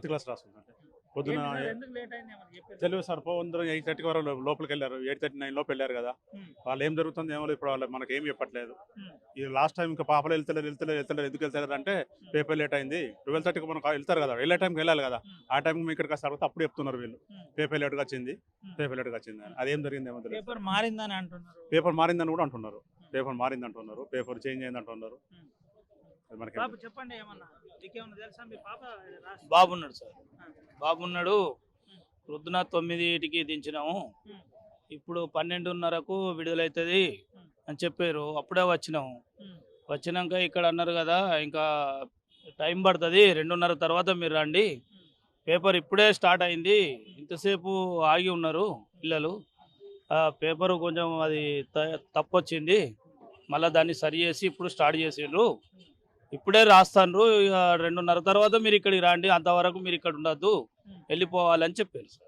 Class రాస్తుందంటే పొద్దున ఎందుకు late అయింది ఏమని చెప్పారు? తెలియదు సార్. 8:30 వరకు లోపలికి వెళ్ళారు. 8:39 లోపు వెళ్ళారు కదా. వాళ్ళు ఏం జరుగుతుంది ఏమో ఇప్పుడు వాళ్ళు మనకి ఏం చెప్పట్లేదు. ఇది లాస్ట్ టైం ఇంకా పాపలు వెళ్తలేరు ఎందుకు వెళ్తలేరు అంటే పేపర్ లేట్ అయింది. 12:30కి మనం వెళ్తారు కదా, వెళ్ళే టైంకి వెళ్ళాలి కదా. ఆ టైంకి మీ ఇక్కడికి వస్తారు అప్పుడు చెప్తున్నారు వీళ్ళు పేపర్ లేట్గా వచ్చింది అని. అదేం జరిగింది ఏమో తెలియదు. పేపర్ మారిందని అంటున్నారు. పేపర్ మారిందని కూడా అంటున్నారు. పేపర్ చేంజ్ అయింది అంటున్నారు. అది మనకి బాబు చెప్పండి ఏమన్నా నీకేమన్నా తెలుసా? మీ పాప బాబున్నాడు సార్, బాబున్నాడు. ప్రొద్దున 9కి దించినాము, ఇప్పుడు 12:30కు విడుదలవుతుంది అని చెప్పారు. అప్పుడే వచ్చినాము. వచ్చినాక ఇక్కడ అన్నారు కదా ఇంకా టైం పడుతుంది, 2:30 తర్వాత మీరు రండి, పేపర్ ఇప్పుడే స్టార్ట్ అయింది, ఇంతసేపు ఆగి ఉన్నారు పిల్లలు, పేపరు కొంచెం అది తప్పు వచ్చింది, మళ్ళీ దాన్ని సరి చేసి ఇప్పుడు స్టార్ట్ చేసిండ్రు, ఇప్పుడే రాస్తాను, ఇక 2:30 తర్వాత మీరు ఇక్కడికి రండి, అంతవరకు మీరు ఇక్కడ ఉండద్దు, వెళ్ళిపోవాలని చెప్పారు సార్.